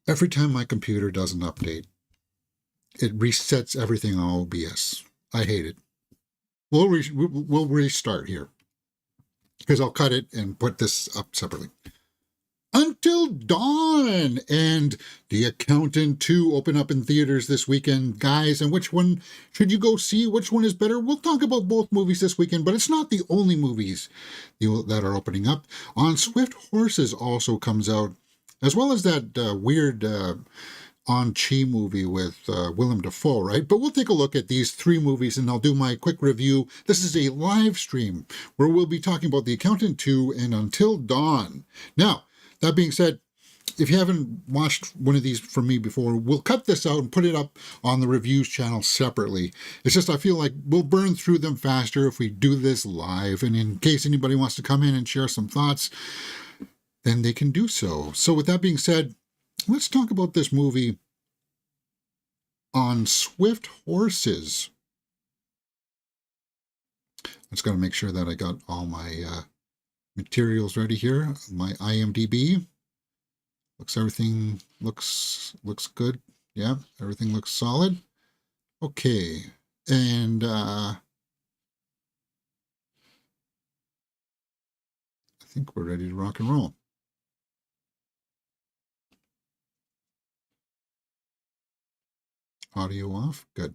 Every time my computer does an update, it resets everything on OBS. I hate it. We'll restart here because I'll cut it and put this up separately. Until Dawn and The Accountant 2 open up in theaters this weekend, guys. And which one should you go see? Which one is better? We'll talk about both movies this weekend, but it's not the only movies that are opening up. On Swift Horses also comes out, as well as that weird On Chi movie with Willem Dafoe, right? But we'll take a look at these three movies and I'll do my quick review. This is a live stream where we'll be talking about The Accountant 2 and Until Dawn. Now, that being said, if you haven't watched one of these from me before, we'll cut this out and put it up on the reviews channel separately. It's just I feel like we'll burn through them faster if we do this live. And in case anybody wants to come in and share some thoughts, then they can do so. So with that being said, let's talk about this movie On Swift Horses. I just got to make sure that I got all my materials ready here. My IMDb. Everything looks good. Yeah, everything looks solid. Okay. And I think we're ready to rock and roll. Audio off. Good.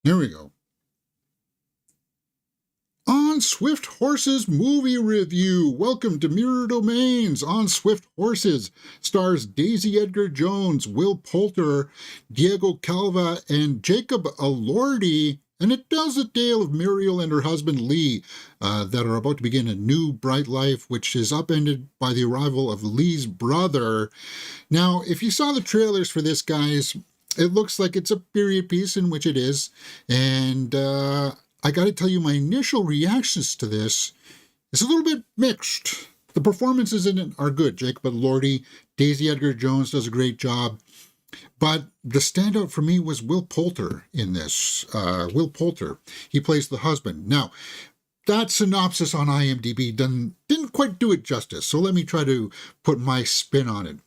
There we go. On Swift Horses movie review. Welcome to Mirror Domains. On Swift Horses stars Daisy Edgar Jones, Will Poulter, Diego Calva, and Jacob Elordi. And it tells the tale of Muriel and her husband Lee that are about to begin a new bright life, which is upended by the arrival of Lee's brother. Now, if you saw the trailers for this, guys, it looks like it's a period piece, in which it is. And I got to tell you, my initial reactions to this is a little bit mixed. The performances in it are good. Jacob Elordi, Daisy Edgar Jones does a great job. But the standout for me was Will Poulter in this. Will Poulter, he plays the husband. Now, that synopsis on IMDb didn't quite do it justice, so let me try to put my spin on it.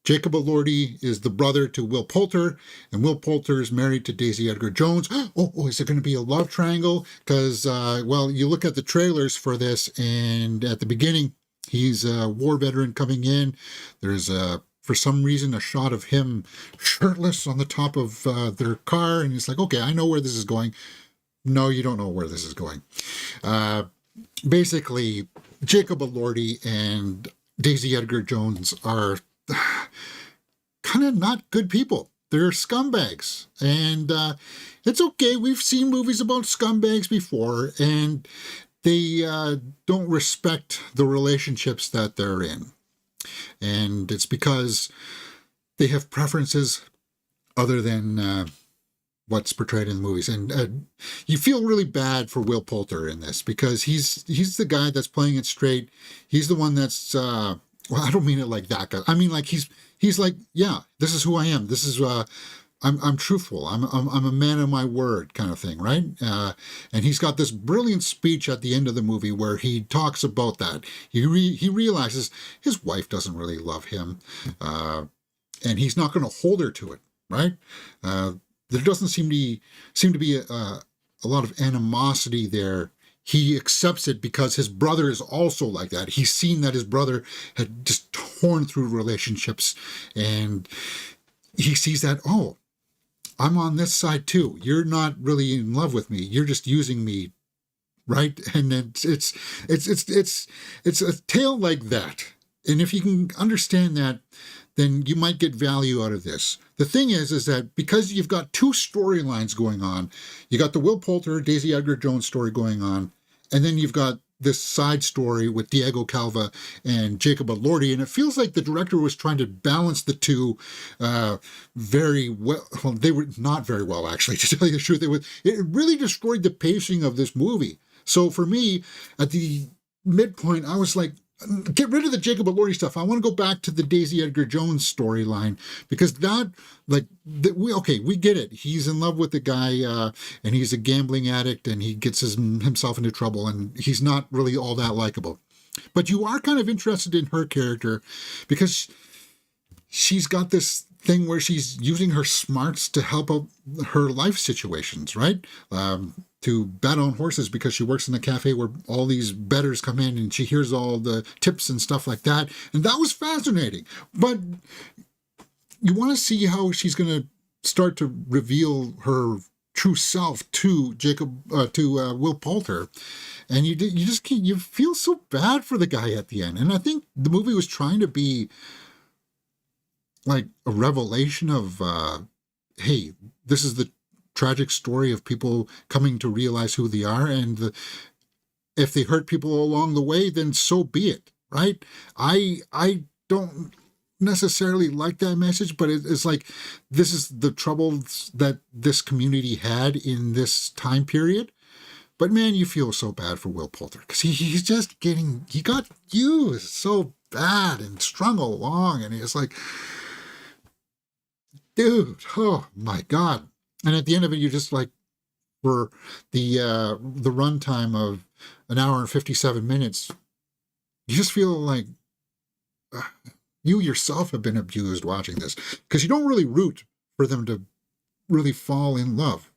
Jacob Elordi is the brother to Will Poulter, and Will Poulter is married to Daisy Edgar Jones. Oh, is there going to be a love triangle? Because, well, you look at the trailers for this, and at the beginning, he's a war veteran coming in. There's for some reason, a shot of him shirtless on the top of their car, and he's like, okay, I know where this is going. No, you don't know where this is going. Basically, Jacob Elordi and Daisy Edgar Jones are kind of not good people. They're scumbags. And it's okay. We've seen movies about scumbags before, and they don't respect the relationships that they're in. And it's because they have preferences other than what's portrayed in the movies. And you feel really bad for Will Poulter in this, because he's the guy that's playing it straight. He's the one that's well, I don't mean it like that guy. I mean, like he's like, yeah, this is who I am. This is I'm truthful. I'm a man of my word, kind of thing, right? And he's got this brilliant speech at the end of the movie where he talks about that. He realizes his wife doesn't really love him, and he's not going to hold her to it, right? There doesn't seem to be a lot of animosity there. He accepts it because his brother is also like that. He's seen that his brother had just torn through relationships, and he sees that, oh, I'm on this side too. You're not really in love with me. You're just using me, right? And it's a tale like that. And if you can understand that, then you might get value out of this. The thing is that because you've got two storylines going on, you got the Will Poulter, Daisy Edgar Jones story going on, and then you've got this side story with Diego Calva and Jacob Elordi, and it feels like the director was trying to balance the two very well. Well, they were not very well, actually, to tell you the truth. It really destroyed the pacing of this movie. So for me, at the midpoint, I was like, get rid of the Jacob Elordi stuff. I want to go back to the Daisy Edgar Jones storyline, because that, like, we get it. He's in love with the guy, and he's a gambling addict, and he gets himself into trouble, and he's not really all that likable. But you are kind of interested in her character because she's got this thing where she's using her smarts to help out her life situations, right? To bet on horses because she works in a cafe where all these bettors come in and she hears all the tips and stuff like that. And that was fascinating. But you want to see how she's going to start to reveal her true self to Will Poulter, and you feel so bad for the guy at the end. And I think the movie was trying to be like a revelation of, hey, this is the tragic story of people coming to realize who they are, and if they hurt people along the way, then so be it, right? I don't necessarily like that message, but it's like this is the troubles that this community had in this time period. But man, you feel so bad for Will Poulter because he got used so bad and strung along, and it's like, dude, oh my god. And at the end of it, you're just like, for the runtime of an hour and 57 minutes, you just feel like you yourself have been abused watching this, because you don't really root for them to really fall in love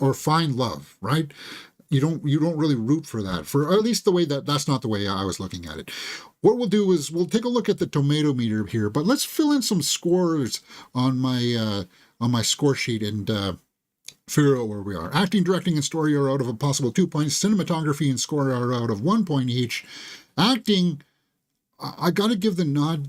or find love, right? You don't really root for that, for at least the way that's not the way I was looking at it. What we'll do is we'll take a look at the tomato meter here, but let's fill in some scores on my score sheet and figure out where we are. Acting, directing, and story are out of a possible 2 points. Cinematography and score are out of 1 point each. Acting, I got to give the nod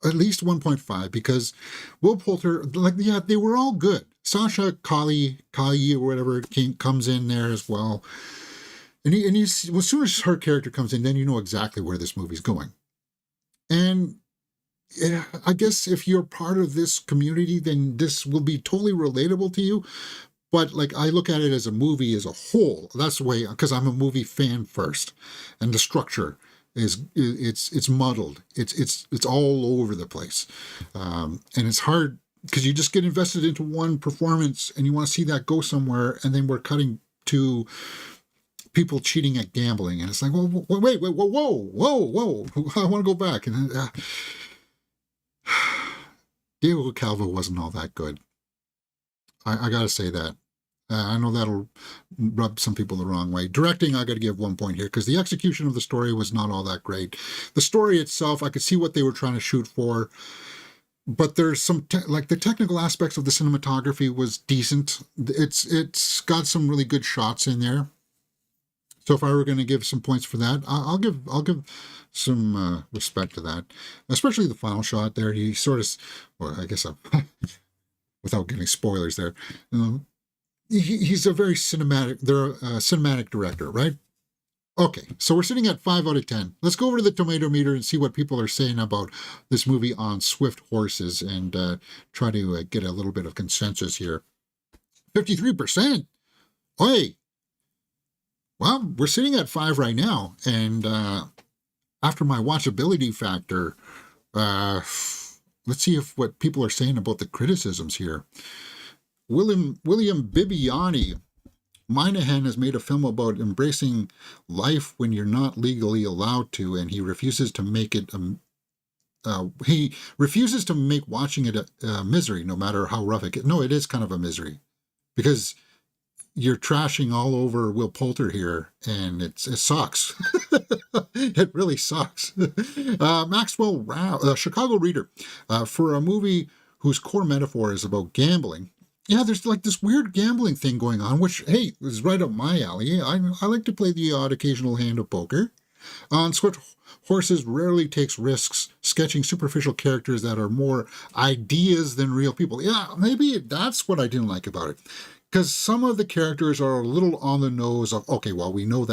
at least 1.5 because Will Poulter, they were all good. Sasha Kali or whatever comes in there as well. And he's, as soon as her character comes in, then you know exactly where this movie's going. And I guess if you're part of this community, then this will be totally relatable to you. But like, I look at it as a movie as a whole. That's the way, because I'm a movie fan first, and the structure it's muddled. It's all over the place, and it's hard because you just get invested into one performance and you want to see that go somewhere, and then we're cutting to people cheating at gambling, and it's like, well, wait, whoa, I want to go back. And Diego Calvo wasn't all that good. I gotta say that. I know that'll rub some people the wrong way. Directing, I got to give 1 point here because the execution of the story was not all that great. The story itself, I could see what they were trying to shoot for, but there's some like the technical aspects of the cinematography was decent. It's got some really good shots in there. So if I were going to give some points for that, I'll give some respect to that, especially the final shot there. He sort of, well, I guess without giving spoilers there. He's a very cinematic director, right? Okay, so we're sitting at 5 out of 10. Let's go over to the tomato meter and see what people are saying about this movie on Swift Horses and try to get a little bit of consensus here. 53%. Oi! Well, we're sitting at 5 right now, and after my watchability factor, let's see what people are saying about the criticisms here. William Bibiani, Minahan has made a film about embracing life when you're not legally allowed to, and he refuses to make it watching it a misery, no matter how rough it gets. No, it is kind of a misery because you're trashing all over Will Poulter here, and it sucks. It really sucks. Maxwell Rao, Chicago Reader, for a movie whose core metaphor is about gambling. Yeah, there's like this weird gambling thing going on, which, hey, is right up my alley. I like to play the odd occasional hand of poker. On Swift Horses rarely takes risks, sketching superficial characters that are more ideas than real people. Yeah, maybe that's what I didn't like about it. Because some of the characters are a little on the nose of, okay, well, we know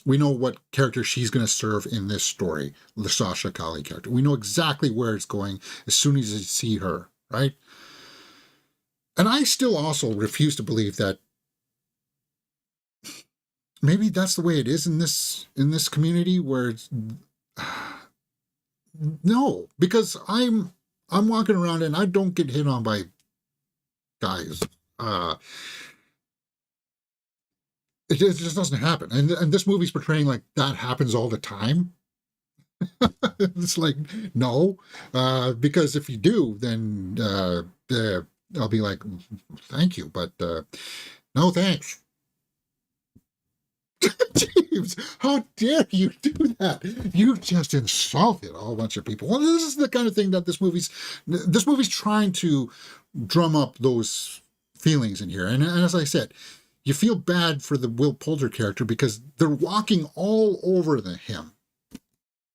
what character she's going to serve in this story, the Sasha Kali character. We know exactly where it's going as soon as you see her, right? And I still also refuse to believe that maybe that's the way it is in this community where it's, no, because I'm walking around and I don't get hit on by guys. just doesn't happen. And this movie's portraying like that happens all the time. It's like, no, because if you do, then I'll be like, thank you, but no thanks. James, how dare you do that? You just insulted a whole bunch of people. Well, this is the kind of thing that this movie's trying to drum up those feelings in here. And as I said, you feel bad for the Will Poulter character because they're walking all over him.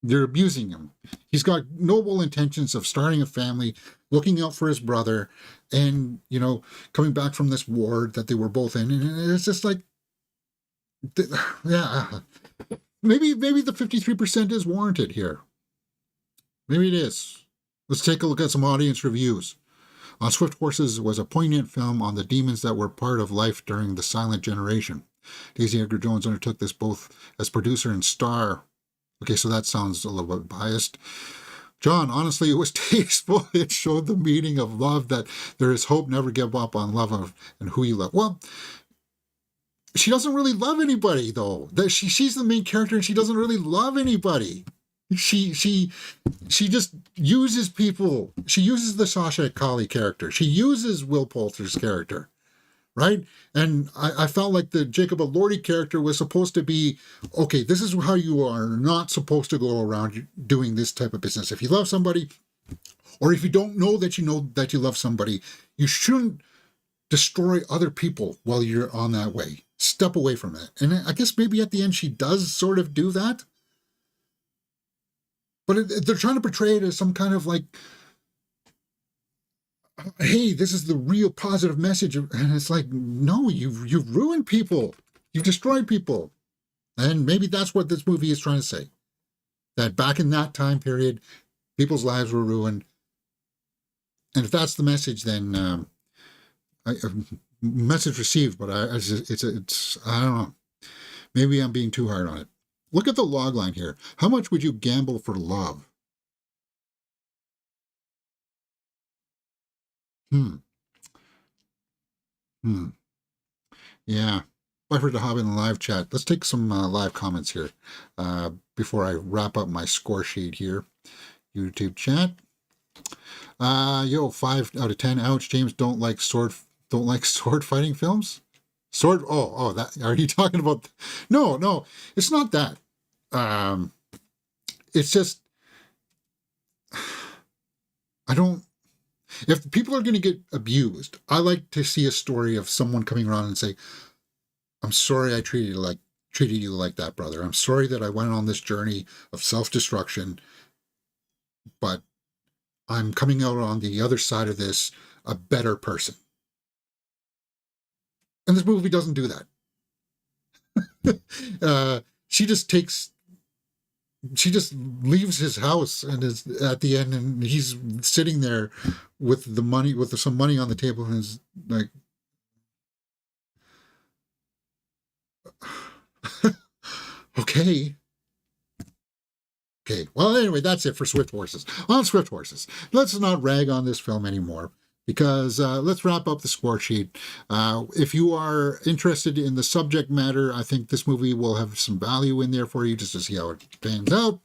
They're abusing him. He's got noble intentions of starting a family, looking out for his brother, and, coming back from this war that they were both in. And it's just like, yeah, maybe the 53% is warranted here. Maybe it is. Let's take a look at some audience reviews. On Swift Horses was a poignant film on the demons that were part of life during the silent generation. Daisy Edgar Jones undertook this both as producer and star. Okay, so that sounds a little bit biased. John, honestly, it was tasteful. It showed the meaning of love, that there is hope, never give up on love and who you love. Well, she doesn't really love anybody, though. She's the main character, and she doesn't really love anybody. She just uses people. She uses the Sasha Calle character. She uses Will Poulter's character, right? And I felt like the Jacob Elordi character was supposed to be, okay, this is how you are not supposed to go around doing this type of business. If you love somebody, or if you don't know that you love somebody, you shouldn't destroy other people while you're on that way. Step away from it. And I guess maybe at the end she does sort of do that. But they're trying to portray it as some kind of like, hey, this is the real positive message. And it's like, no, you've ruined people. You've destroyed people. And maybe that's what this movie is trying to say. That back in that time period, people's lives were ruined. And if that's the message, then message received, but it's I don't know. Maybe I'm being too hard on it. Look at the log line here. How much would you gamble for love? Hmm. Yeah. I heard to hop in the live chat. Let's take some live comments here before I wrap up my score sheet here. YouTube chat. 5 out of 10. Ouch, James don't like sword fighting films. That are you talking about? No, it's not that. It's just I don't. If people are going to get abused, I like to see a story of someone coming around and say, "I'm sorry I treated you like that, brother. I'm sorry that I went on this journey of self-destruction, but I'm coming out on the other side of this a better person." And this movie doesn't do that. She just leaves his house and is at the end, and he's sitting there with some money on the table, and is like, okay. Well, anyway, that's it for Swift Horses. On Swift Horses, let's not rag on this film anymore, because let's wrap up the score sheet. If you are interested in the subject matter, I think this movie will have some value in there for you just to see how it pans out.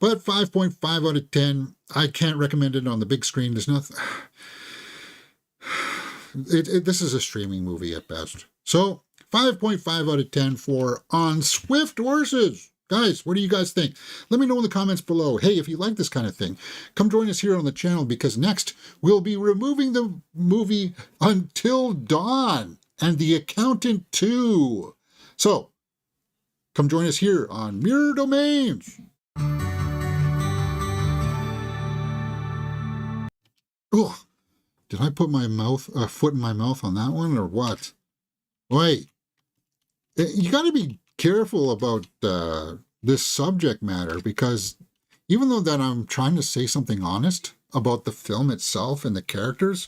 But 5.5 out of 10, I can't recommend it on the big screen. There's nothing. This is a streaming movie at best. So 5.5 out of 10 for On Swift Horses. Guys, what do you guys think? Let me know in the comments below. Hey, if you like this kind of thing, come join us here on the channel, because next we'll be removing the movie Until Dawn and The Accountant 2. So, come join us here on Mirror Domains. Oh, did I put my foot in my mouth on that one, or what? Wait, you got to be careful about this subject matter, because even though that I'm trying to say something honest about the film itself and the characters,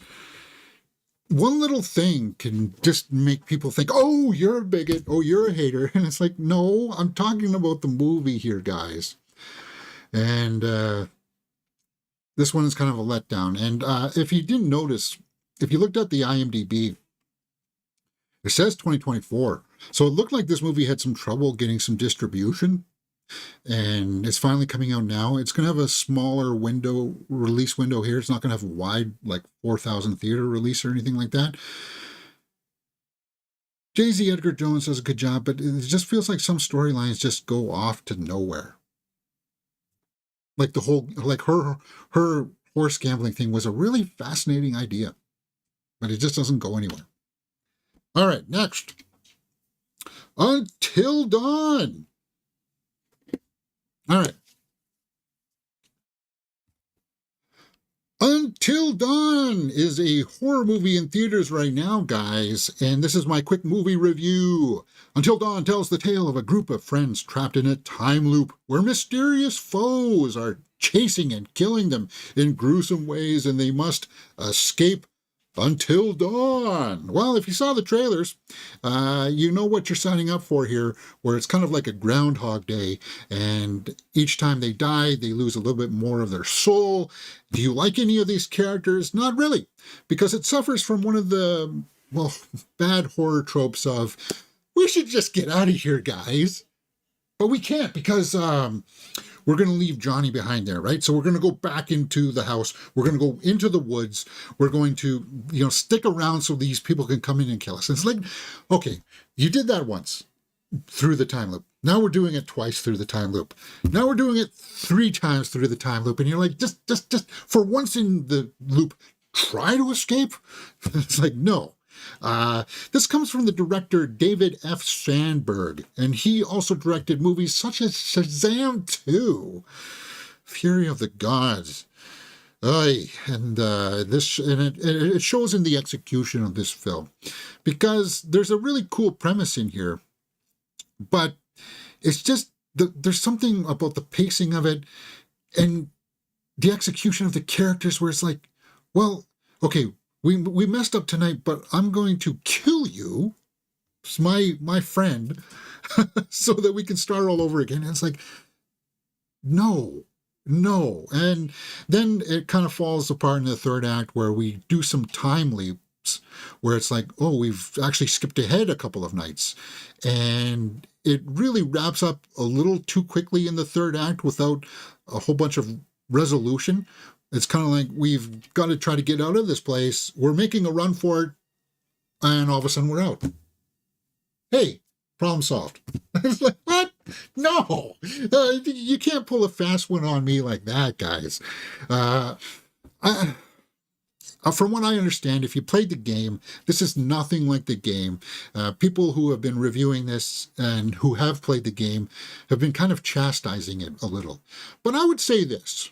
one little thing can just make people think, oh, you're a bigot, oh, you're a hater. And it's like, no, I'm talking about the movie here, guys. And this one is kind of a letdown. And if you didn't notice, if you looked at the IMDb, it says 2024, So it looked like this movie had some trouble getting some distribution, and it's finally coming out now. It's going to have a smaller release window here. It's not going to have a wide, like 4,000 theater release or anything like that. Daisy Edgar Jones does a good job, but it just feels like some storylines just go off to nowhere. Like her horse gambling thing was a really fascinating idea, but it just doesn't go anywhere. All right, next. Until Dawn. All right. Until Dawn is a horror movie in theaters right now, guys, and this is my quick movie review. Until Dawn tells the tale of a group of friends trapped in a time loop where mysterious foes are chasing and killing them in gruesome ways, and they must escape until dawn. Well, if you saw the trailers, you know what you're signing up for here, where it's kind of like a Groundhog Day, and each time they die, they lose a little bit more of their soul. Do you like any of these characters? Not really, because it suffers from one of the, well, bad horror tropes of, we should just get out of here, guys. But we can't, because we're going to leave Johnny behind there, right? So we're going to go back into the house. We're going to go into the woods. We're going to, stick around so these people can come in and kill us. It's like, okay, you did that once through the time loop. Now we're doing it twice through the time loop. Now we're doing it 3 times through the time loop. And you're like, just for once in the loop, try to escape. It's like, no. This comes from the director David F. Sandberg, and he also directed movies such as Shazam 2, Fury of the Gods. It shows in the execution of this film, because there's a really cool premise in here, but it's just there's something about the pacing of it and the execution of the characters where it's like, well, okay, we messed up tonight, but I'm going to kill you, my friend, so that we can start all over again. And it's like, no. And then it kind of falls apart in the third act, where we do some time leaps, where it's like, oh, we've actually skipped ahead a couple of nights. And it really wraps up a little too quickly in the third act without a whole bunch of resolution. It's kind of like, we've got to try to get out of this place. We're making a run for it, and all of a sudden we're out. Hey, problem solved. It's like, what? No. You can't pull a fast one on me like that, guys. From what I understand, if you played the game, this is nothing like the game. People who have been reviewing this and who have played the game have been kind of chastising it a little. But I would say this.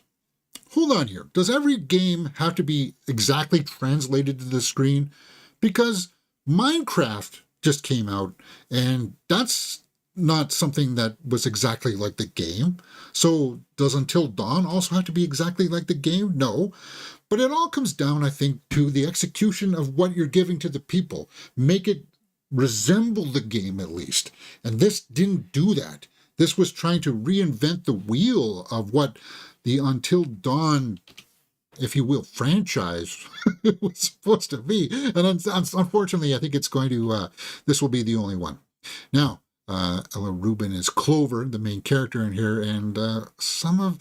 Hold on here. Does every game have to be exactly translated to the screen? Because Minecraft just came out, and that's not something that was exactly like the game. So does Until Dawn also have to be exactly like the game? No. But it all comes down, I think, to the execution of what you're giving to the people. Make it resemble the game at least. And this didn't do that. This was trying to reinvent the wheel of what the Until Dawn, if you will, franchise was supposed to be. And unfortunately, I think it's going to, this will be the only one. Now, Ella Rubin is Clover, the main character in here, and some of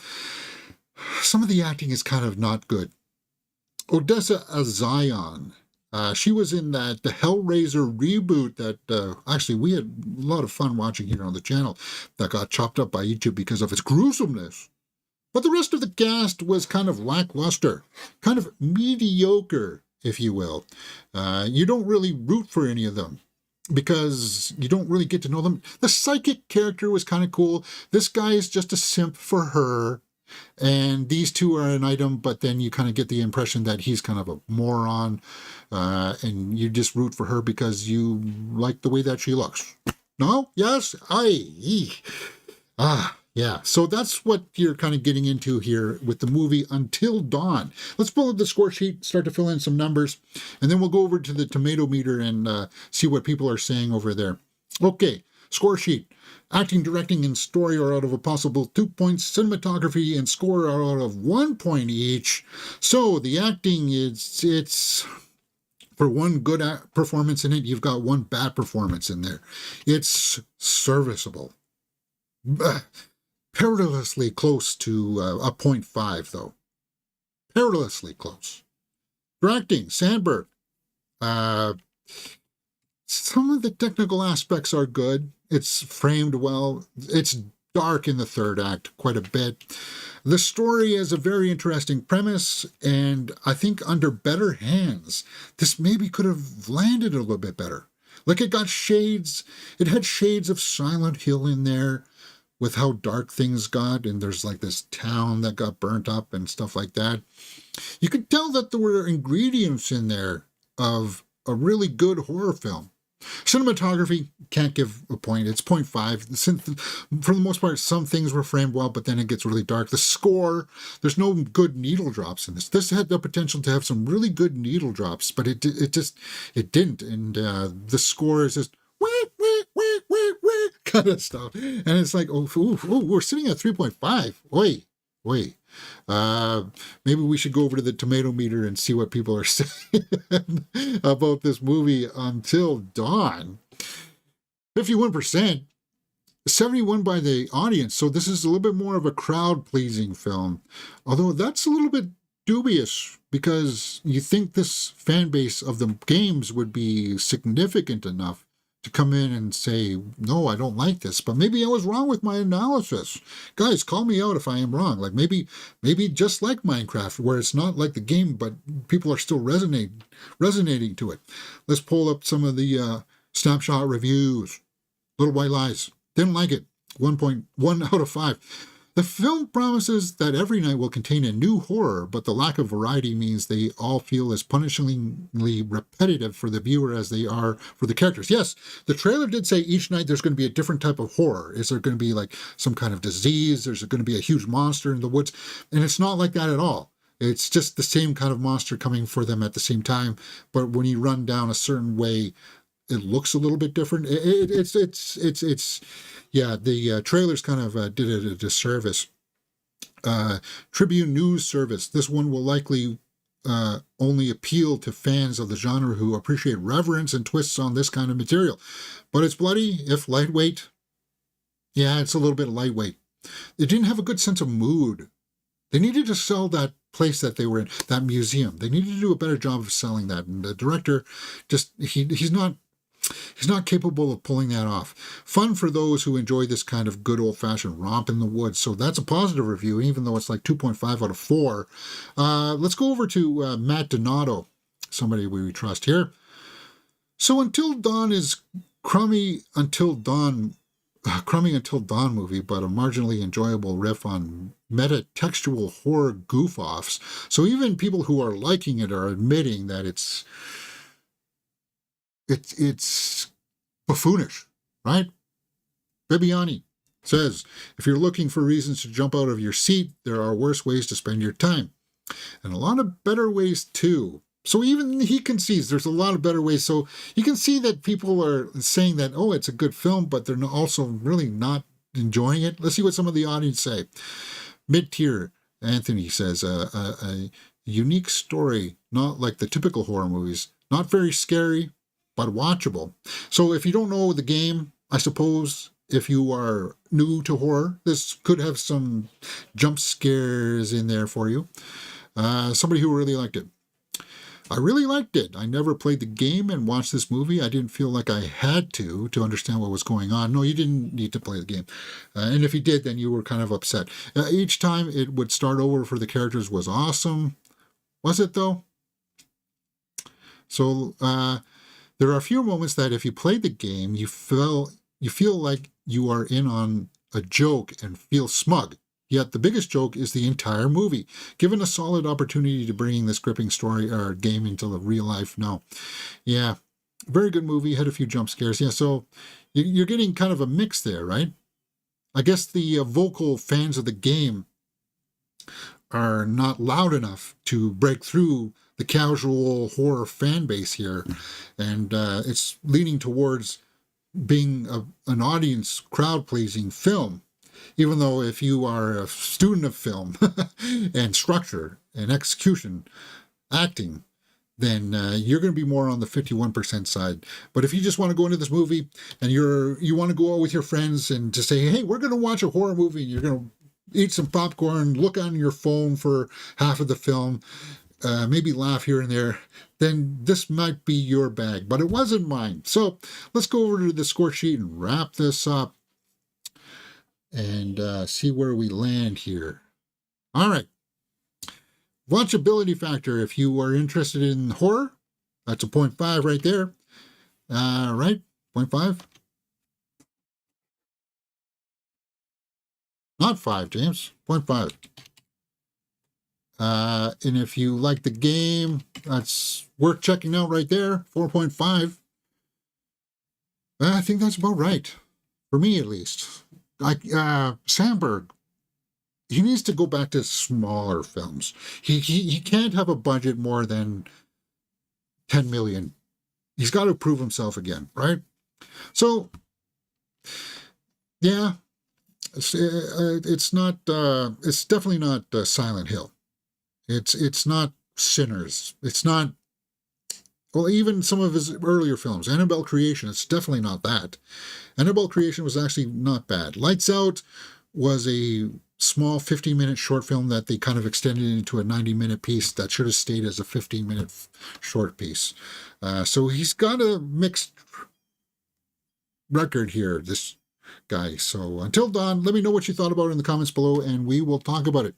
the acting is kind of not good. Odessa Azion, she was in the Hellraiser reboot that actually we had a lot of fun watching here on the channel, that got chopped up by YouTube because of its gruesomeness. But the rest of the cast was kind of lackluster, kind of mediocre, if you will. You don't really root for any of them, because you don't really get to know them. The psychic character was kind of cool. This guy is just a simp for her. And these two are an item, but then you kind of get the impression that he's kind of a moron. And you just root for her because you like the way that she looks. No? Yes? Yeah, so that's what you're kind of getting into here with the movie Until Dawn. Let's pull up the score sheet, start to fill in some numbers, and then we'll go over to the tomato meter and see what people are saying over there. Okay, score sheet. Acting, directing, and story are out of a possible 2 points. Cinematography and score are out of 1 point each. So the acting it's For one good performance in it, you've got one bad performance in there. It's serviceable. Perilously close to a point 0.5, though. Perilously close. Directing, Sandberg. Uh, some of the technical aspects are good. It's framed well. It's dark in the third act quite a bit. The story is a very interesting premise, and I think under better hands, this maybe could have landed a little bit better. Like it had shades of Silent Hill in there with how dark things got, and there's like this town that got burnt up and stuff like that. You could tell that there were ingredients in there of a really good horror film. Cinematography, can't give a point. It's 0.5. For the most part, some things were framed well, but then it gets really dark. The score, there's no good needle drops in this. This had the potential to have some really good needle drops, but it didn't. And the score is just kind of stuff. And it's like, we're sitting at 3.5. Wait. Maybe we should go over to the tomato meter and see what people are saying about this movie. Until Dawn, 51%, 71 by the audience. So this is a little bit more of a crowd-pleasing film, although that's a little bit dubious because you think this fan base of the games would be significant enough to come in and say, no, I don't like this, but maybe I was wrong with my analysis. Guys, call me out if I am wrong. Like maybe just like Minecraft, where it's not like the game, but people are still resonating to it. Let's pull up some of the snapshot reviews. Little White Lies. Didn't like it. 1.1 out of 5. The film promises that every night will contain a new horror, but the lack of variety means they all feel as punishingly repetitive for the viewer as they are for the characters. Yes, the trailer did say each night there's going to be a different type of horror. Is there going to be like some kind of disease? There's going to be a huge monster in the woods? And it's not like that at all. It's just the same kind of monster coming for them at the same time, but when you run down a certain way, it looks a little bit different. The trailers kind of did it a disservice. Tribune News Service. This one will likely only appeal to fans of the genre who appreciate reverence and twists on this kind of material. But it's bloody, if lightweight. Yeah, it's a little bit lightweight. It didn't have a good sense of mood. They needed to sell that place that they were in, that museum. They needed to do a better job of selling that. And the director he's not capable of pulling that off. Fun for those who enjoy this kind of good old-fashioned romp in the woods. So that's a positive review, even though it's like 2.5 out of 4. Let's go over to Matt Donato, somebody we trust here. So Until Dawn is crummy Until Dawn movie, but a marginally enjoyable riff on meta-textual horror goof-offs. So even people who are liking it are admitting that it's buffoonish, right? Bibiani says, if you're looking for reasons to jump out of your seat, there are worse ways to spend your time. And a lot of better ways too. So even he concedes there's a lot of better ways. So you can see that people are saying that, oh, it's a good film, but they're also really not enjoying it. Let's see what some of the audience say. Mid-tier, Anthony says, a unique story, not like the typical horror movies. Not very scary, but watchable. So if you don't know the game, I suppose if you are new to horror, this could have some jump scares in there for you. Somebody who really liked it. I really liked it. I never played the game and watched this movie. I didn't feel like I had to understand what was going on. No, you didn't need to play the game. And if you did, then you were kind of upset. Each time it would start over for the characters was awesome. Was it, though? So there are a few moments that if you played the game, you feel like you are in on a joke and feel smug. Yet the biggest joke is the entire movie. Given a solid opportunity to bring this gripping story or game into the real life, no. Yeah, very good movie. Had a few jump scares. Yeah, so you're getting kind of a mix there, right? I guess the vocal fans of the game are not loud enough to break through the casual horror fan base here. And it's leaning towards being an audience crowd-pleasing film. Even though if you are a student of film and structure and execution, acting, then you're going to be more on the 51% side. But if you just want to go into this movie and you want to go out with your friends and just say, hey, we're going to watch a horror movie, and you're going to eat some popcorn, look on your phone for half of the film, maybe laugh here and there, then this might be your bag. But it wasn't mine. So let's go over to the score sheet and wrap this up and see where we land here. All right. Watchability factor, if you are interested in horror, that's a 0.5 right there. Right? 0.5? Not 5, James. 0.5. And if you like the game, that's worth checking out right there. 4.5. I think that's about right. For me, at least. Sandberg, he needs to go back to smaller films. He can't have a budget more than 10 million. He's got to prove himself again, right? So, yeah, it's not. It's definitely not Silent Hill. It's not Sinners. It's not. Well, even some of his earlier films, Annabelle Creation, it's definitely not that. Annabelle Creation was actually not bad. Lights Out was a small 15-minute short film that they kind of extended into a 90-minute piece that should have stayed as a 15-minute short piece. So he's got a mixed record here, this guy. So until dawn, let me know what you thought about it in the comments below, and we will talk about it.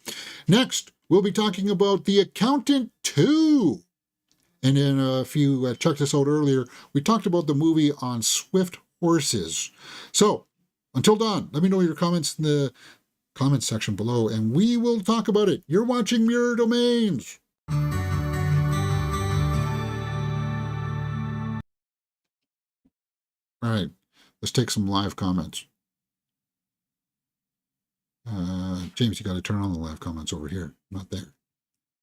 Next, we'll be talking about The Accountant 2. And then if you checked this out earlier, we talked about the movie on swift horses. So until dawn, let me know your comments in the comments section below, and we will talk about it. You're watching Mirror Domains. All right, let's take some live comments. James, you got to turn on the live comments over here, not there.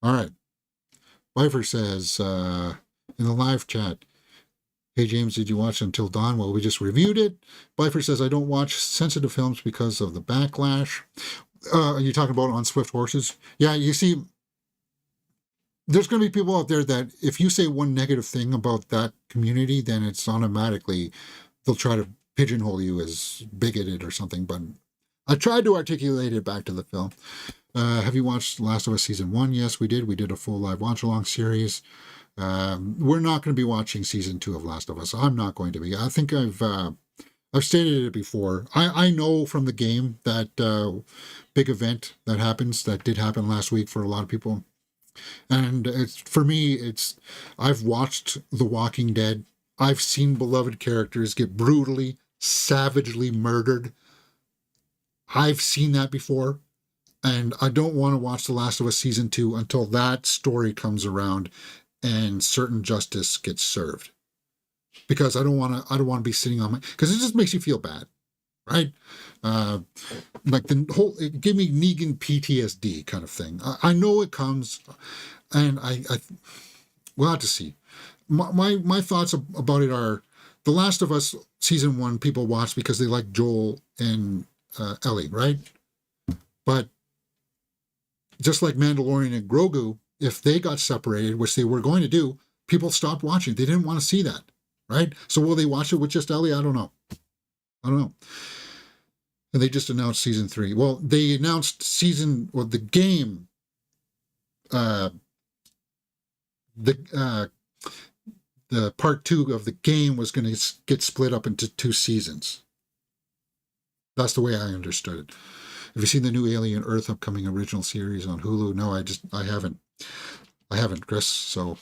All right. Pfeiffer says in the live chat, hey, James, did you watch Until Dawn? Well, we just reviewed it. Pfeiffer says, I don't watch sensitive films because of the backlash. Are you talking about On Swift Horses? Yeah, you see, there's going to be people out there that if you say one negative thing about that community, then it's automatically, they'll try to pigeonhole you as bigoted or something. But I tried to articulate it back to the film. Have you watched Last of Us Season 1? Yes, we did. We did a full live watch-along series. We're not going to be watching Season 2 of Last of Us. I'm not going to be. I think I've stated it before. I know from the game that big event that happens, that did happen last week for a lot of people. And for me, I've watched The Walking Dead. I've seen beloved characters get brutally, savagely murdered. I've seen that before. And I don't want to watch The Last of Us Season 2 until that story comes around and certain justice gets served. Because I don't want to be sitting on because it just makes you feel bad, right? Like the whole, it gave me Negan PTSD kind of thing. I know it comes, and we'll have to see. My thoughts about it are, The Last of Us Season 1 people watch because they like Joel and Ellie, right? But just like Mandalorian and Grogu, if they got separated, which they were going to do, people stopped watching. They didn't want to see that, right? So will they watch it with just Ellie? I don't know. And they just announced Season 3. Well, they announced the game, the part 2 of the game was going to get split up into 2 seasons. That's the way I understood it. Have you seen the new Alien Earth upcoming original series on Hulu? No, I haven't. I haven't, Chris. So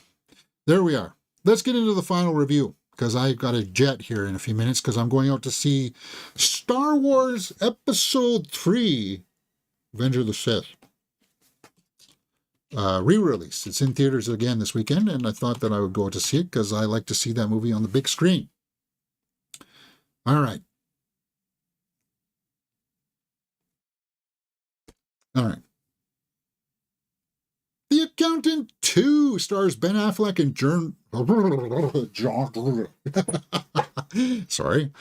there we are. Let's get into the final review, because I've got a jet here in a few minutes, because I'm going out to see Star Wars Episode 3, Revenge of the Sith. Re-release. It's in theaters again this weekend, and I thought that I would go to see it because I like to see that movie on the big screen. All right. The Accountant 2 stars Ben Affleck and John. Sorry.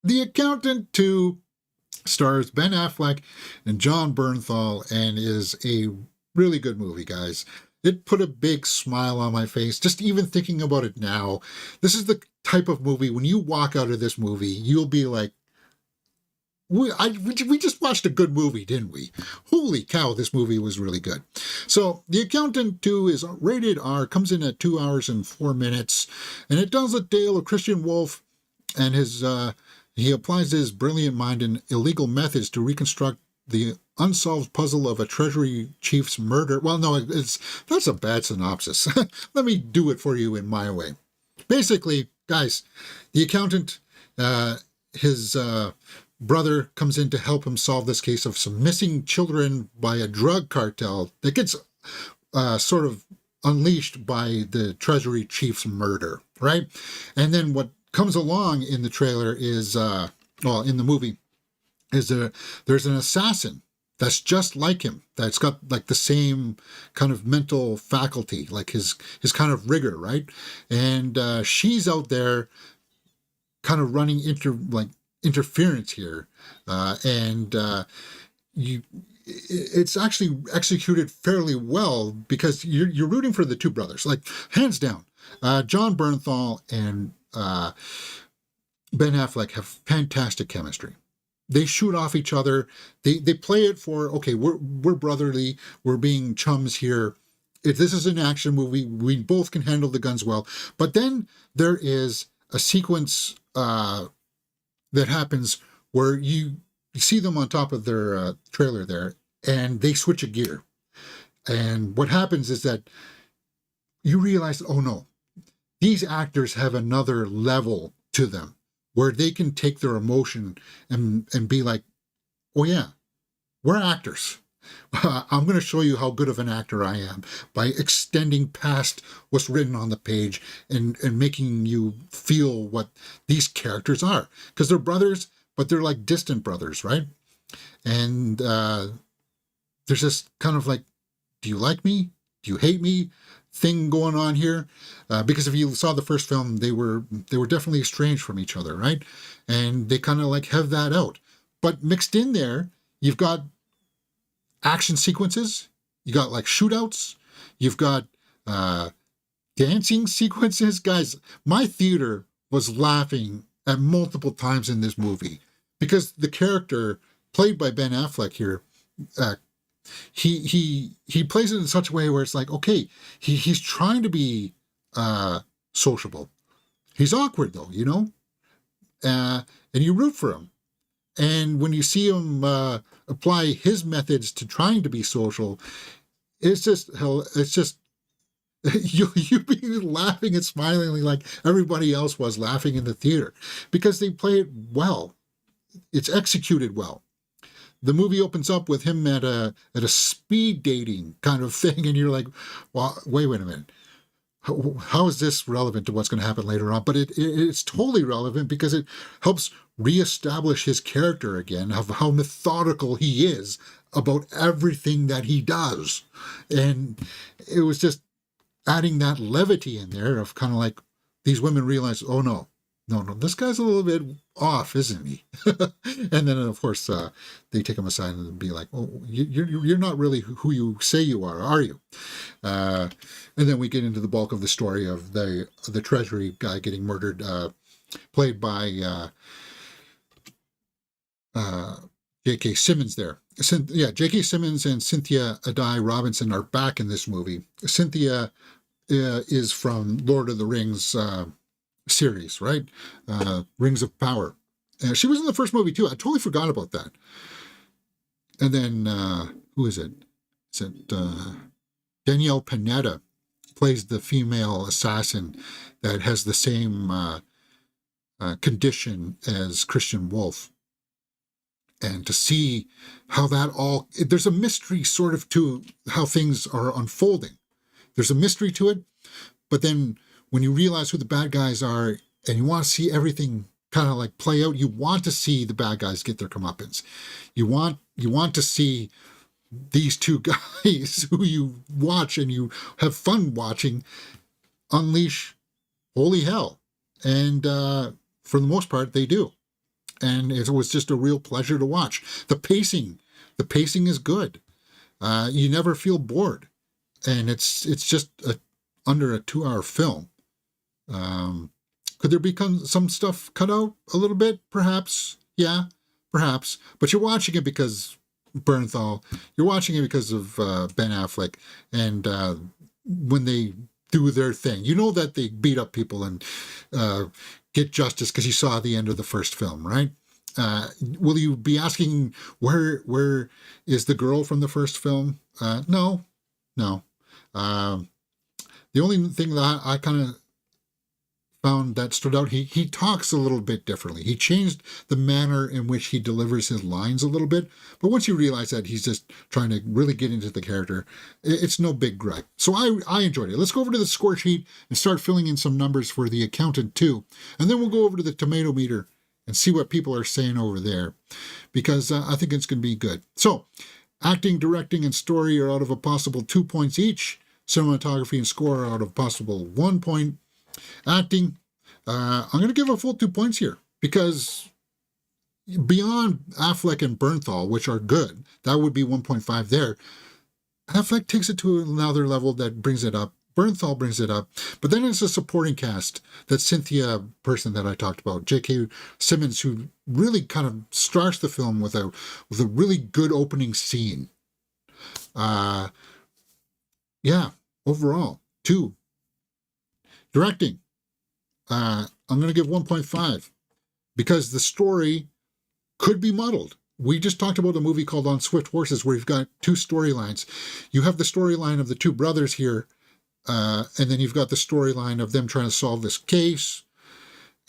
The Accountant 2 Stars Ben Affleck and John Bernthal, and is a really good movie, guys. It put a big smile on my face just even thinking about it now. This is the type of movie when you walk out of this movie, you'll be like, we just watched a good movie, didn't we? Holy cow, this movie was really good. So, The Accountant 2 is rated R, comes in at 2 hours and 4 minutes, and it tells the tale of Christian Wolff and he applies his brilliant mind and illegal methods to reconstruct the unsolved puzzle of a treasury chief's murder. Well, no, that's a bad synopsis. Let me do it for you in my way. Basically, guys, the accountant, his brother comes in to help him solve this case of some missing children by a drug cartel that gets sort of unleashed by the treasury chief's murder, right? And then what comes along in the trailer is, in the movie, is there's an assassin that's just like him, that's got like the same kind of mental faculty, like his kind of rigor, right? And she's out there kind of running interference here, and it's actually executed fairly well because you're rooting for the two brothers, like hands down. John Bernthal and Ben Affleck have fantastic chemistry. They shoot off each other. They play it for, okay, we're brotherly, we're being chums here. If this is an action movie, we both can handle the guns well. But then there is a sequence that happens where you see them on top of their trailer there, and they switch a gear. And what happens is that you realize, oh no, these actors have another level to them where they can take their emotion and be like, oh yeah, we're actors. I'm going to show you how good of an actor I am by extending past what's written on the page and making you feel what these characters are. Because they're brothers, but they're like distant brothers, right? And there's this kind of like, do you like me? Do you hate me? Thing going on here, because if you saw the first film, they were definitely estranged from each other, right? And they kind of like have that out, but mixed in there, you've got action sequences, you got like shootouts, you've got dancing sequences. Guys, my theater was laughing at multiple times in this movie because the character played by Ben Affleck here, he plays it in such a way where it's like, okay, he's trying to be sociable. He's awkward though, you know, and you root for him. And when you see him apply his methods to trying to be social, it's just you be laughing and smiling like everybody else was laughing in the theater because they play it well. It's executed well. The movie opens up with him at a speed dating kind of thing, and you're like, well, wait a minute. How is this relevant to what's going to happen later on? But it's totally relevant because it helps reestablish his character again, of how methodical he is about everything that he does. And it was just adding that levity in there of kind of like these women realize, oh no, this guy's a little bit off, isn't he? And then of course they take him aside and be like, oh, you're not really who you say you are you? And then we get into the bulk of the story of the treasury guy getting murdered, played by J.K. Simmons there. J.K. Simmons and Cynthia Adai Robinson are back in this movie. Cynthia is from Lord of the Rings series, right? Rings of Power. She was in the first movie too. I totally forgot about that. And then who is it? Is it Danielle Panetta plays the female assassin that has the same condition as Christian Wolff. And to see how that there's a mystery sort of to how things are unfolding. There's a mystery to it, but then when you realize who the bad guys are and you want to see everything kind of like play out, you want to see the bad guys get their comeuppance. You want to see these two guys who you watch and you have fun watching unleash holy hell. And for the most part, they do. and it was just a real pleasure to watch. The pacing is good. You never feel bored, and it's just under a 2-hour film. Could there be some stuff cut out a little bit? Perhaps, yeah, perhaps. But you're watching it because Bernthal. You're watching it because of Ben Affleck, and when they do their thing, you know that they beat up people and get justice because you saw the end of the first film, right? Will you be asking where is the girl from the first film? No. The only thing that I kind of found that stood out, he talks a little bit differently. He changed the manner in which he delivers his lines a little bit, but once you realize that he's just trying to really get into the character, it's no big gripe. So I enjoyed it. Let's go over to the score sheet and start filling in some numbers for The Accountant 2, and then we'll go over to the tomato meter and see what people are saying over there, because I think it's going to be good. So, acting, directing, and story are out of a possible 2 points each. Cinematography and score are out of a possible 1 point. Acting, I'm going to give a full 2 points here, because beyond Affleck and Bernthal, which are good, that would be 1.5 there. Affleck takes it to another level that brings it up. Bernthal brings it up. But then it's a supporting cast, that Cynthia person that I talked about, J.K. Simmons, who really kind of starts the film with a really good opening scene. Overall, 2. Directing, I'm going to give 1.5, because the story could be muddled. We just talked about a movie called On Swift Horses, where you've got 2 storylines. You have the storyline of the 2 brothers here, and then you've got the storyline of them trying to solve this case,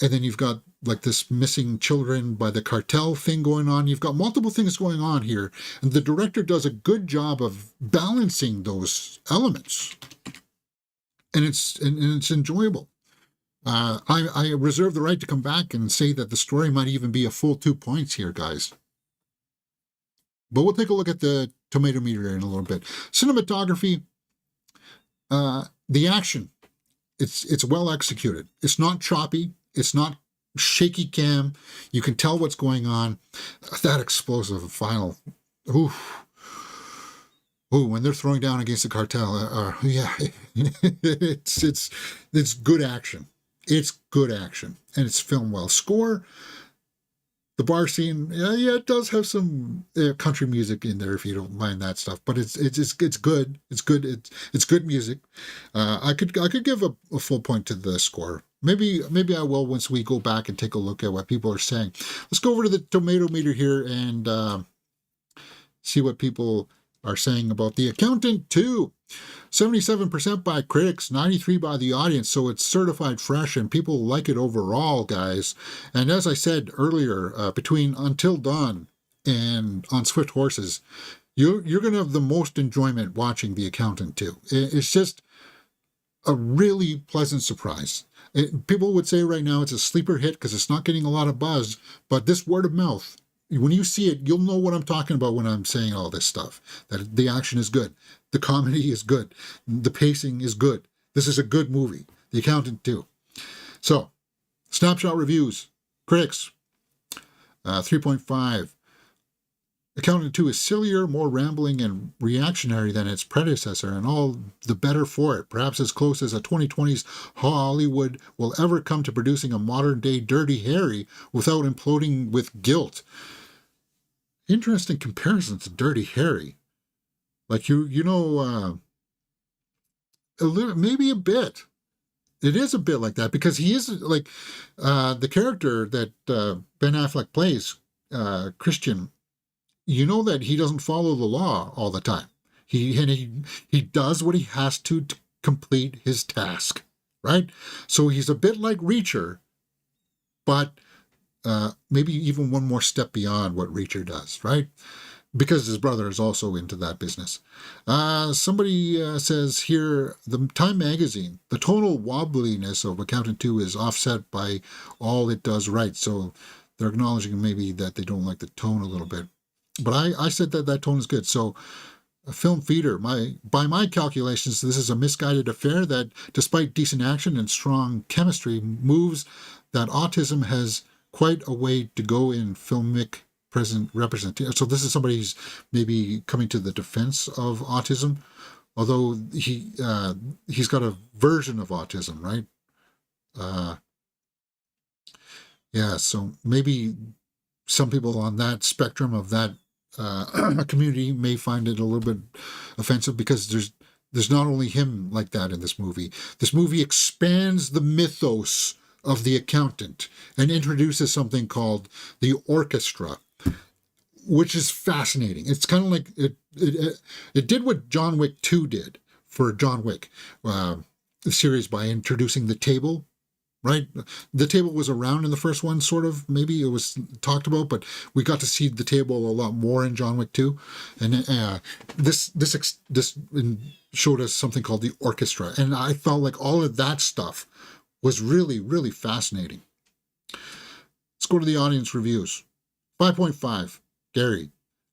and then you've got like this missing children by the cartel thing going on. You've got multiple things going on here, and the director does a good job of balancing those elements. And it's enjoyable. I reserve the right to come back and say that the story might even be a full 2 points here, guys. But we'll take a look at the tomato meter in a little bit. Cinematography, the action, it's well executed. It's not choppy. It's not shaky cam. You can tell what's going on. That explosive final, when they're throwing down against the cartel, it's good action. It's good action, and it's filmed well. Score, the bar scene, it does have some country music in there if you don't mind that stuff, but it's good. It's good. It's good music. I could give a full point to the score. Maybe I will once we go back and take a look at what people are saying. Let's go over to the tomato meter here and see what people are saying about The Accountant 2. 77% by critics, 93% by the audience, so it's certified fresh and people like it overall, guys. And as I said earlier, between Until Dawn and On Swift Horses, you're going to have the most enjoyment watching The Accountant 2. It's just a really pleasant surprise. People would say right now it's a sleeper hit because it's not getting a lot of buzz, but this word of mouth, when you see it, you'll know what I'm talking about when I'm saying all this stuff. That the action is good. The comedy is good. The pacing is good. This is a good movie. The Accountant 2. So, snapshot reviews. Critics, 3.5. Accountant 2 is sillier, more rambling, and reactionary than its predecessor, and all the better for it. Perhaps as close as a 2020s Hollywood will ever come to producing a modern-day Dirty Harry without imploding with guilt. Interesting comparison to Dirty Harry. Like, a little, maybe a bit. It is a bit like that, because he is like the character that Ben Affleck plays, Christian. You know that he doesn't follow the law all the time. He does what he has to complete his task, right? So he's a bit like Reacher, but maybe even one more step beyond what Reacher does, right? Because his brother is also into that business. Somebody says here, the Time magazine, the tonal wobbliness of Accountant 2 is offset by all it does right. So they're acknowledging maybe that they don't like the tone a little bit. But I said that tone is good. So a film feeder, by my calculations, this is a misguided affair that, despite decent action and strong chemistry, moves that autism has quite a way to go in filmic present representation. So this is somebody who's maybe coming to the defense of autism, although he's got a version of autism, right? Uh, yeah, so maybe some people on that spectrum of that community may find it a little bit offensive because there's not only him like that in this movie. This movie expands the mythos of the accountant and introduces something called the orchestra, which is fascinating. It's kind of like it did what John Wick 2 did for John Wick, the series, by introducing the table. Right, the table was around in the first one, sort of. Maybe it was talked about, but we got to see the table a lot more in John Wick 2. And this showed us something called the orchestra, and I felt like all of that stuff was really, really fascinating. Let's go to the audience reviews. 5.5, Gary.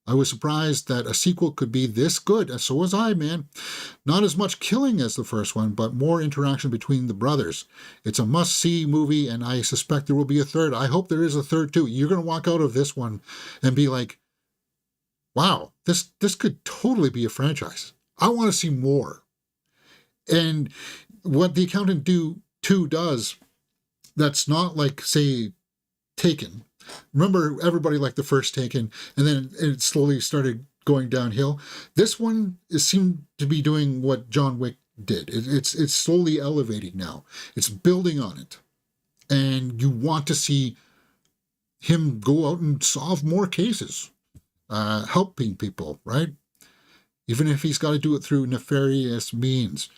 I was surprised that a sequel could be this good, and so was I, man. Not as much killing as the first one, but more interaction between the brothers. It's a must-see movie, and I suspect there will be a third. I hope there is a third, too. You're going to walk out of this one and be like, wow, this could totally be a franchise. I want to see more. And what The Accountant 2 does, that's not like, say, Taken. Remember, everybody liked the first Taken, and then it slowly started going downhill. This one seemed to be doing what John Wick did. It's slowly elevating now. It's building on it. And you want to see him go out and solve more cases, helping people, right? Even if he's got to do it through nefarious means.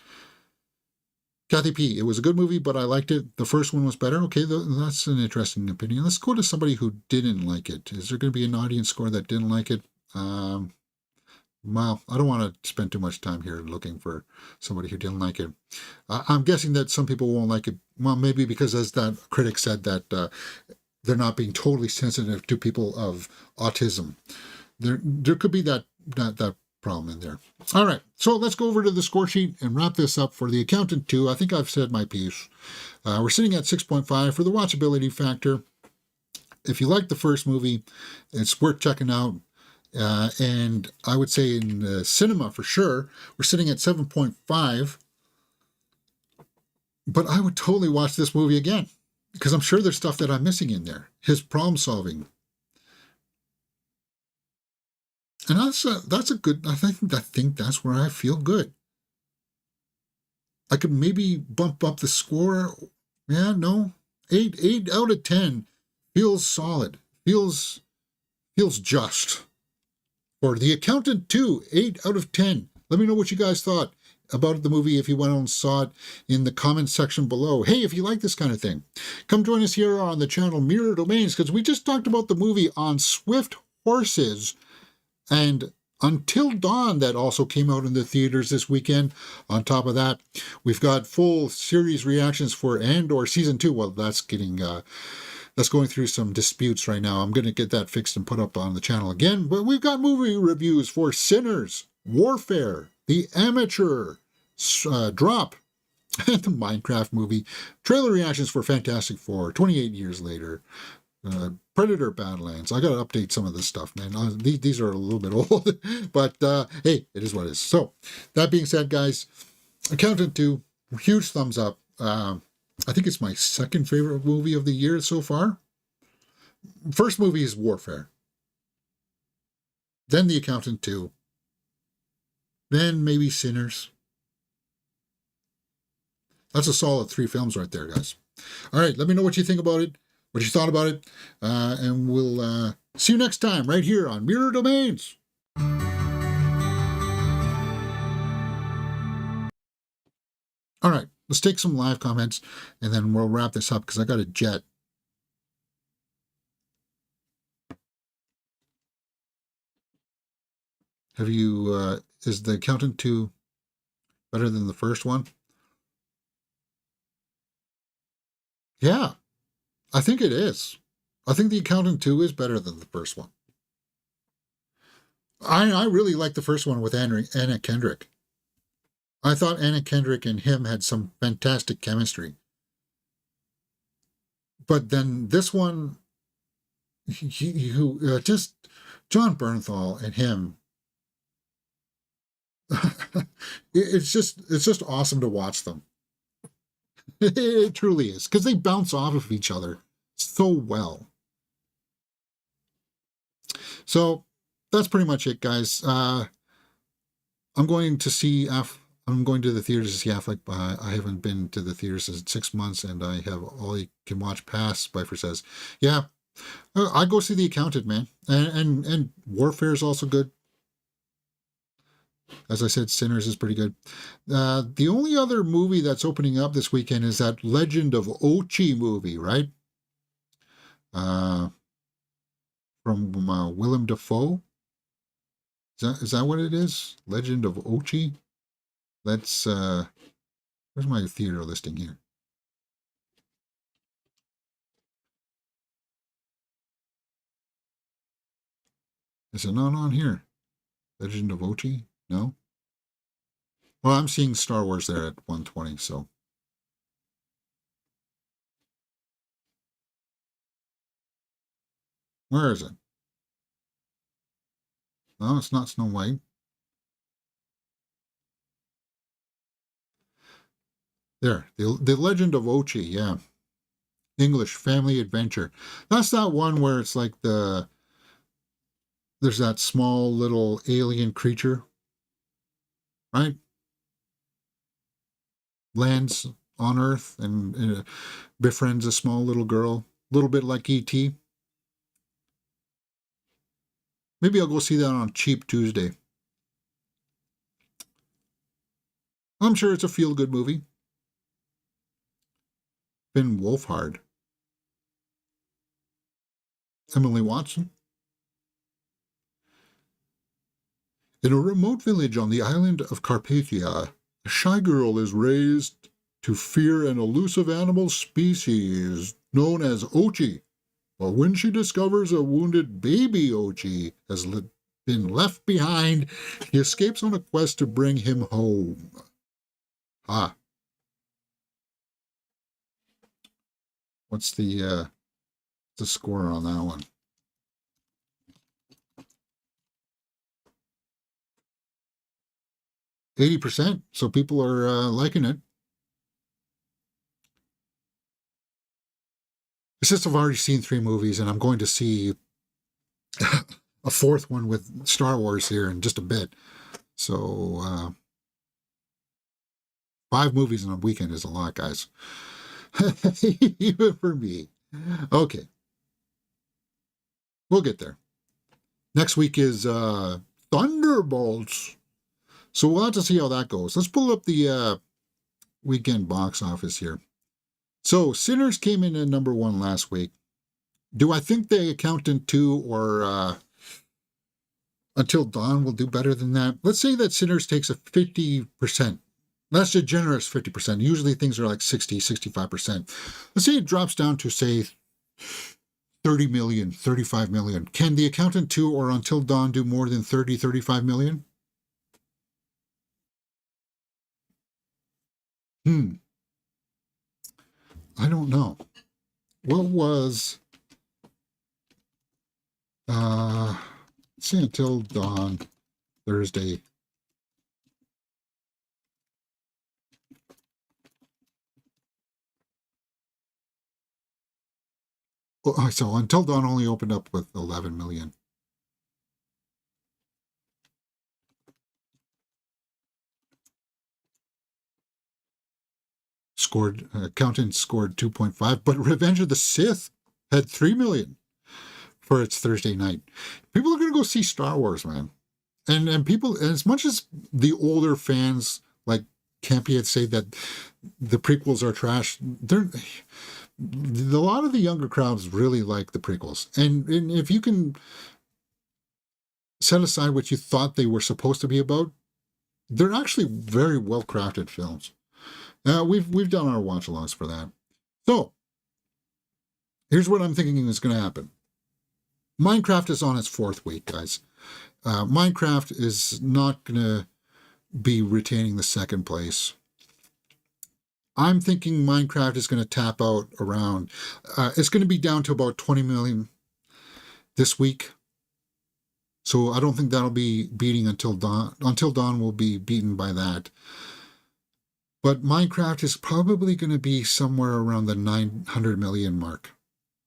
Kathy P., it was a good movie, but I liked it. The first one was better. Okay, that's an interesting opinion. Let's go to somebody who didn't like it. Is there going to be an audience score that didn't like it? Well, I don't want to spend too much time here looking for somebody who didn't like it. I'm guessing that some people won't like it. Well, maybe because, as that critic said, that they're not being totally sensitive to people of autism. There could be that problem in there. All right, so let's go over to the score sheet and wrap this up for The Accountant 2. I think I've said my piece. We're sitting at 6.5 for the watchability factor. If you like the first movie, it's worth checking out. And I would say in the cinema, for sure, we're sitting at 7.5. But I would totally watch this movie again, because I'm sure there's stuff that I'm missing in there. His problem solving. And that's a good, I think that's where I feel good. I could maybe bump up the score. Yeah, no. 8 out of 10 feels solid. Feels just. For The Accountant 2, 8 out of 10. Let me know what you guys thought about the movie if you went and saw it in the comments section below. Hey, if you like this kind of thing, come join us here on the channel Mirror Domains, because we just talked about the movie on Swift Horses and Until Dawn that also came out in the theaters this weekend. On top of that, we've got full series reactions for Andor Season 2. Well, that's going through some disputes right now. I'm going to get that fixed and put up on the channel again. But we've got movie reviews for Sinners, Warfare, The Amateur, Drop, and the Minecraft movie. Trailer reactions for Fantastic Four, 28 years later. Predator Badlands. I got to update some of this stuff, man. These are a little bit old, but hey, it is what it is. So, that being said, guys, Accountant 2, huge thumbs up. I think it's my second favorite movie of the year so far. First movie is Warfare. Then The Accountant 2. Then maybe Sinners. That's a solid 3 films right there, guys. All right, let me know what you think about it, what you thought about it, and we'll see you next time right here on Mirror Domains. All right, let's take some live comments, and then we'll wrap this up because I got a jet. Have you, is The Accountant 2 better than the first one? Yeah, I think it is. I think The Accountant 2 is better than the first one. I really like the first one with Anna Kendrick. I thought Anna Kendrick and him had some fantastic chemistry. But then this one, just John Bernthal and him. It's just awesome to watch them. It truly is because they bounce off of each other so well. So that's pretty much it, guys. I'm going to see I'm going to the theaters to see Affleck. I haven't been to the theaters in 6 months, and I have all you can watch pass. Bifer says, "Yeah, I go see The Accountant, man, and Warfare is also good. As I said, Sinners is pretty good. The only other movie that's opening up this weekend is that Legend of Ochi movie, right? Uh, from Willem Dafoe. Is that what it is? Legend of Ochi. That's where's my theater listing here? Is it not on here? Legend of Ochi? No. Well, I'm seeing Star Wars there at 120. So where is it? No, it's not Snow White. There, the Legend of Ochi. Yeah, English family adventure. That's that one where it's like there's that small little alien creature, right? Lands on Earth and befriends a small little girl, a little bit like E.T. Maybe I'll go see that on Cheap Tuesday. I'm sure it's a feel-good movie. Finn Wolfhard. Emily Watson. In a remote village on the island of Carpathia, a shy girl is raised to fear an elusive animal species known as Ochi. But when she discovers a wounded baby Ochi has been left behind, he escapes on a quest to bring him home. Ah, what's the score on that one? 80%. So people are liking it. It's just I've already seen 3 movies, and I'm going to see a fourth one with Star Wars here in just a bit. So 5 movies in a weekend is a lot, guys. Even for me. Okay, we'll get there. Next week is Thunderbolts. So we'll have to see how that goes. Let's pull up the weekend box office here. So Sinners came in at #1 last week. Do I think The Accountant 2 or Until Dawn will do better than that? Let's say that Sinners takes a 50%. That's a generous 50%. Usually things are like 60, 65%. Let's say it drops down to, say, 30 million, 35 million. Can The Accountant 2 or Until Dawn do more than 30, 35 million? I don't know. What was let's see, Until Dawn Thursday. Oh, so Until Dawn only opened up with 11 million. Accountant scored 2.5, but Revenge of the Sith had 3 million for its Thursday night. People are going to go see Star Wars, man. And people, as much as the older fans like Campy had said that the prequels are trash, a lot of the younger crowds really like the prequels. And if you can set aside what you thought they were supposed to be about, they're actually very well crafted films. We've done our watch alongs for that. So here's what I'm thinking is going to happen. Minecraft is on its 4th week, guys. Minecraft is not going to be retaining the 2nd place. I'm thinking Minecraft is going to tap out around, it's going to be down to about 20 million. this week. So I don't think that'll be beating until dawn. Until dawn will be beaten by that. But Minecraft is probably going to be somewhere around the 900 million mark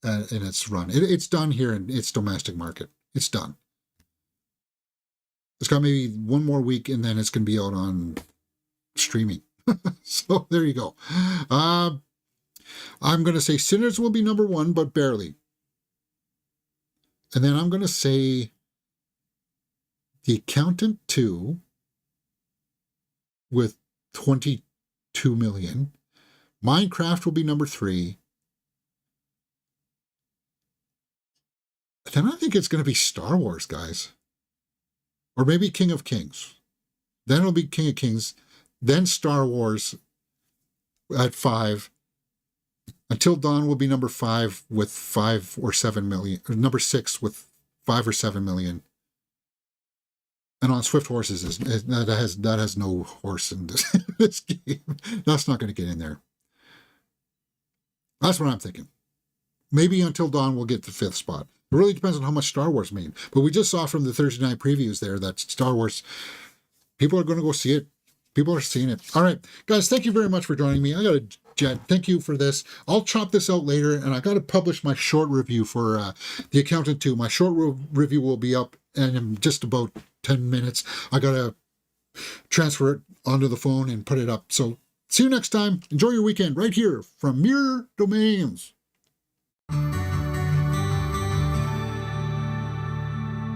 in its run. It's done here in its domestic market. It's done. It's got maybe one more week, and then it's going to be out on streaming. So there you go. I'm going to say Sinners will be number one, but barely. And then I'm going to say The Accountant 2 with 22 million. Minecraft will be number 3. Then I think it's going to be Star Wars, guys. Or maybe King of Kings. Then it'll be King of Kings. Then Star Wars at 5. Until Dawn will be number 5 with 5 or 7 million. Or number 6 with 5 or 7 million. And on Swift Horses, that has no horse in this game. That's not going to get in there. That's what I'm thinking. Maybe Until Dawn will get the 5th spot. It really depends on how much Star Wars made. But we just saw from the Thursday night previews there that Star Wars, people are going to go see it. People are seeing it. All right, guys, thank you very much for joining me. I got a jet. Thank you for this. I'll chop this out later, and I got to publish my short review for The Accountant 2. My short review will be up in just about 10 minutes. I got to transfer it onto the phone and put it up. So see you next time. Enjoy your weekend right here from Mirror Domains.